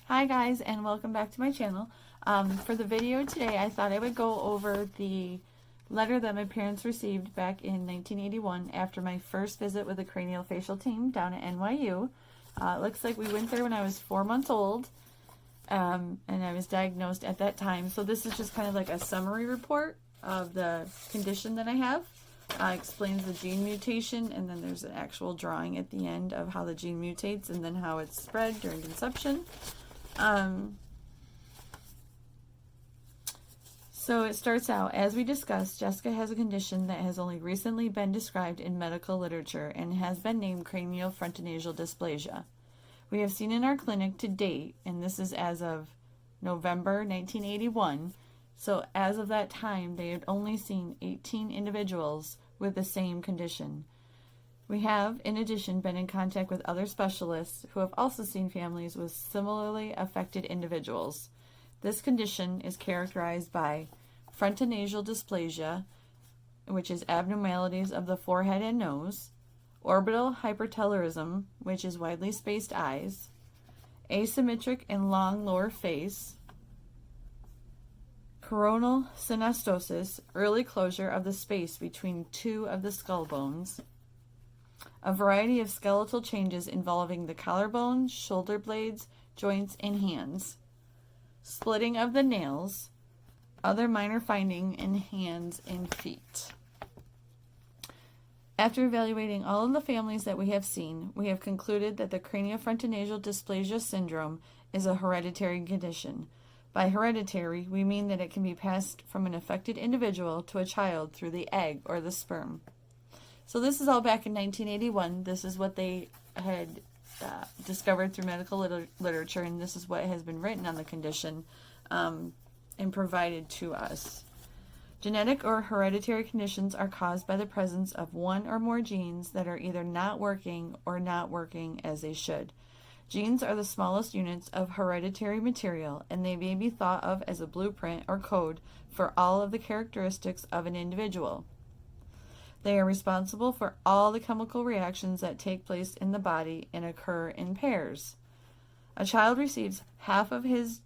Hi guys, and welcome back to my channel. For the video today, I thought I would go over the letter that my parents received back in 1981 after my first visit with the craniofacial team down at NYU. It looks like we went there when I was 4 months old, and I was diagnosed at that time. So this is just kind of like a summary report of the condition that I have. Explains the gene mutation, and then there's an actual drawing at the end of how the gene mutates and then how it's spread during conception. So it starts out, as we discussed, Jessica has a condition that has only recently been described in medical literature and has been named Craniofrontonasal Dysplasia. We have seen in our clinic to date, and this is as of November 1981, so as of that time, they had only seen 18 individuals with the same condition. We have, in addition, been in contact with other specialists who have also seen families with similarly affected individuals. This condition is characterized by frontonasal dysplasia, which is abnormalities of the forehead and nose, orbital hypertelorism, which is widely spaced eyes, asymmetric and long lower face, coronal synostosis, early closure of the space between two of the skull bones, a variety of skeletal changes involving the collarbone, shoulder blades, joints, and hands, splitting of the nails, other minor finding in hands and feet. After evaluating all of the families that we have seen, we have concluded that the Craniofrontonasal Dysplasia syndrome is a hereditary condition. By hereditary, we mean that it can be passed from an affected individual to a child through the egg or the sperm. So this is all back in 1981. This is what they had discovered through medical literature, and this is what has been written on the condition and provided to us. Genetic or hereditary conditions are caused by the presence of one or more genes that are either not working or not working as they should. Genes are the smallest units of hereditary material, and they may be thought of as a blueprint or code for all of the characteristics of an individual. They are responsible for all the chemical reactions that take place in the body and occur in pairs. A child receives half of his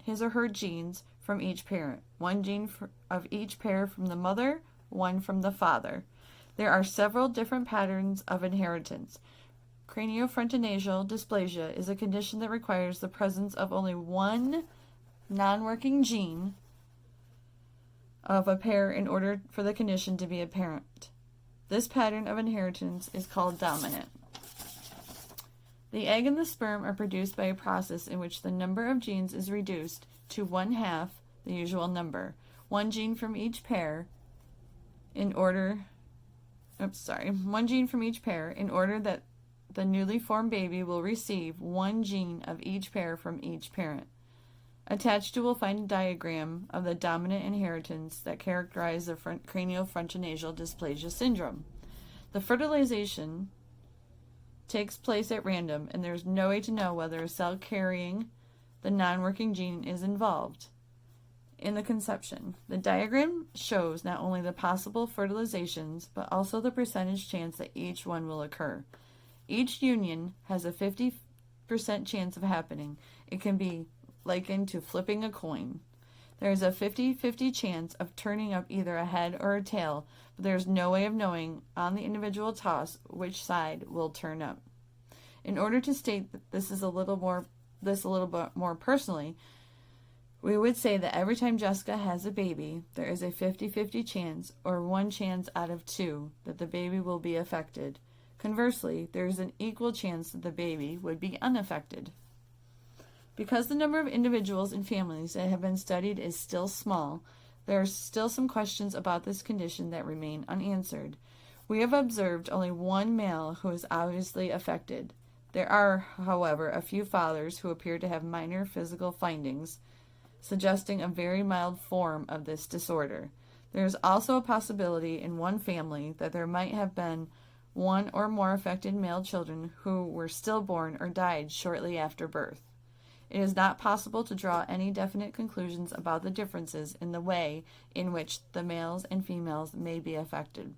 or her genes from each parent, one gene of each pair from the mother, one from the father. There are several different patterns of inheritance. Craniofrontonasal dysplasia is a condition that requires the presence of only one non-working gene of a pair in order for the condition to be apparent. This pattern of inheritance is called dominant. The egg and the sperm are produced by a process in which the number of genes is reduced to 1/2 the usual number, one gene from each pair one gene from each pair in order that the newly formed baby will receive one gene of each pair from each parent. Attached you will find a diagram of the dominant inheritance that characterize the Craniofrontonasal Dysplasia syndrome. The fertilization takes place at random, and there is no way to know whether a cell carrying the non-working gene is involved in the conception. The diagram shows not only the possible fertilizations, but also the percentage chance that each one will occur. Each union has a 50% chance of happening. It can be likened to flipping a coin. There is a 50-50 chance of turning up either a head or a tail, but there is no way of knowing on the individual toss which side will turn up. In order to state this a little bit more personally, we would say that every time Jessica has a baby, there is a 50-50 chance, or one chance out of two, that the baby will be affected. Conversely, there is an equal chance that the baby would be unaffected. Because the number of individuals and families that have been studied is still small, there are still some questions about this condition that remain unanswered. We have observed only one male who is obviously affected. There are, however, a few fathers who appear to have minor physical findings, suggesting a very mild form of this disorder. There is also a possibility in one family that there might have been one or more affected male children who were stillborn or died shortly after birth. It is not possible to draw any definite conclusions about the differences in the way in which the males and females may be affected.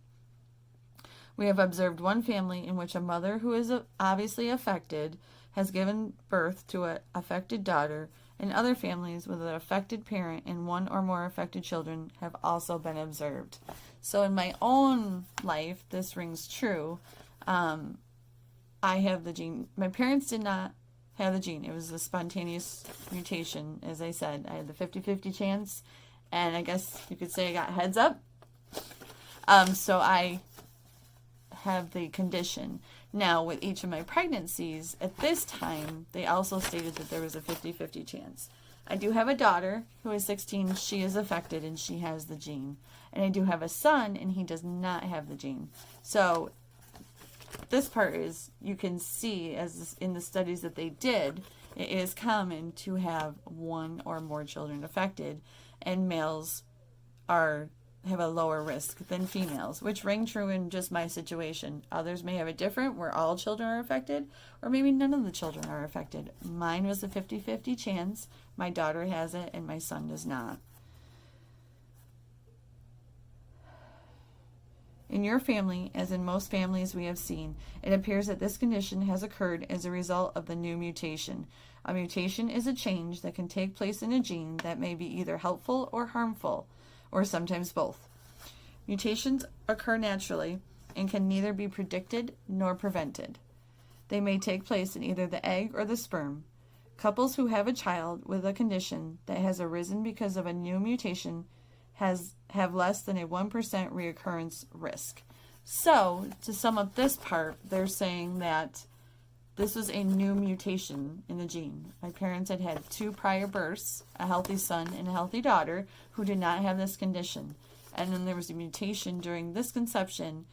We have observed one family in which a mother who is obviously affected has given birth to an affected daughter, and other families with an affected parent and one or more affected children have also been observed. So in my own life, this rings true. I have the gene. My parents did not have the gene. It was a spontaneous mutation, as I said. I had the 50-50 chance, and I guess you could say I got heads up. So I have the condition. Now, with each of my pregnancies, at this time, they also stated that there was a 50-50 chance. I do have a daughter who is 16. She is affected, and she has the gene. And I do have a son, and he does not have the gene. So this part is, you can see, as in the studies that they did, it is common to have one or more children affected, and males have a lower risk than females, which ring true in just my situation. Others may have it different, where all children are affected, or maybe none of the children are affected. Mine was a 50-50 chance. My daughter has it, and my son does not. In your family, as in most families we have seen, it appears that this condition has occurred as a result of the new mutation. A mutation is a change that can take place in a gene that may be either helpful or harmful, or sometimes both. Mutations occur naturally and can neither be predicted nor prevented. They may take place in either the egg or the sperm. Couples who have a child with a condition that has arisen because of a new mutation have less than a 1% reoccurrence risk. So, to sum up this part, they're saying that this was a new mutation in the gene. My parents had had 2 prior births, a healthy son and a healthy daughter, who did not have this condition. And then there was a mutation during this conception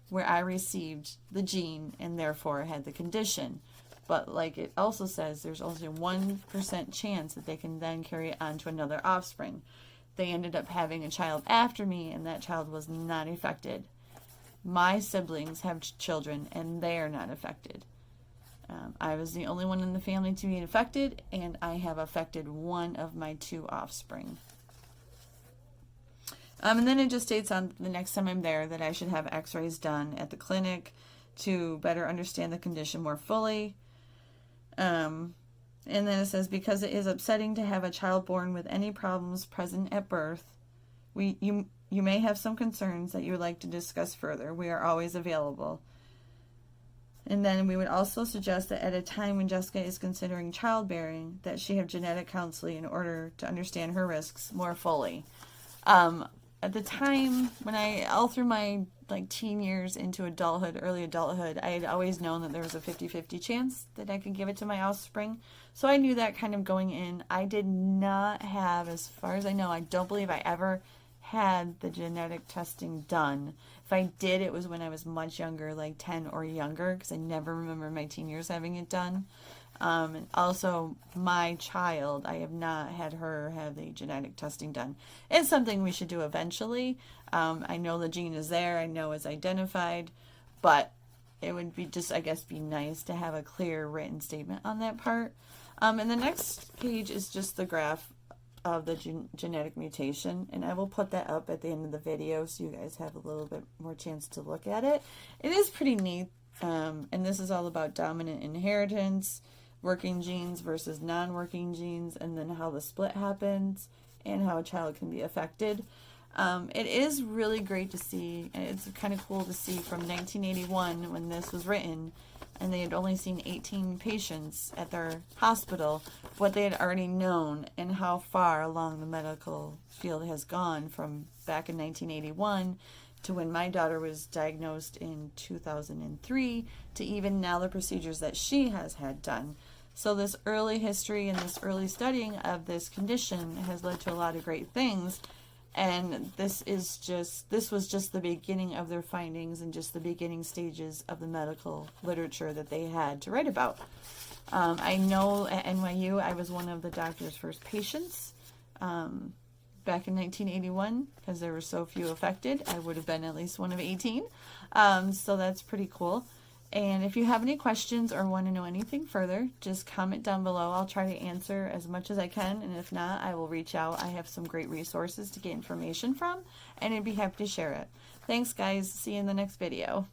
where I received the gene and therefore had the condition. But like it also says, there's only a 1% chance that they can then carry it on to another offspring. They ended up having a child after me, and that child was not affected. My siblings have children, and they are not affected. I was the only one in the family to be affected, and I have affected one of my 2 offspring. And then it just states on the next time I'm there that I should have x-rays done at the clinic to better understand the condition more fully. And then it says, because it is upsetting to have a child born with any problems present at birth, you may have some concerns that you would like to discuss further. We are always available. And then we would also suggest that at a time when Jessica is considering childbearing, that she have genetic counseling in order to understand her risks more fully. At the time when all through my teen years into adulthood, early adulthood, I had always known that there was a 50-50 chance that I could give it to my offspring. So I knew that kind of going in. I did not have, as far as I know, I don't believe I ever had the genetic testing done. If I did, it was when I was much younger, like 10 or younger, because I never remember my teen years having it done. And also, my child, I have not had her have the genetic testing done. It's something we should do eventually. I know the gene is there. I know it's identified. But it would be just, I guess, be nice to have a clear written statement on that part. And the next page is just the graph of the genetic mutation. And I will put that up at the end of the video so you guys have a little bit more chance to look at it. It is pretty neat. And this is all about dominant inheritance, working genes versus non-working genes, and then how the split happens and how a child can be affected. It is really great to see, and it's kind of cool to see from 1981 when this was written, and they had only seen 18 patients at their hospital, what they had already known and how far along the medical field has gone from back in 1981 to when my daughter was diagnosed in 2003 to even now the procedures that she has had done. So this early history and this early studying of this condition has led to a lot of great things. And this was just the beginning of their findings and just the beginning stages of the medical literature that they had to write about. I know at NYU I was one of the doctor's first patients back in 1981 because there were so few affected. I would have been at least one of 18. So that's pretty cool. And if you have any questions or want to know anything further, just comment down below. I'll try to answer as much as I can, and if not, I will reach out. I have some great resources to get information from, and I'd be happy to share it. Thanks, guys. See you in the next video.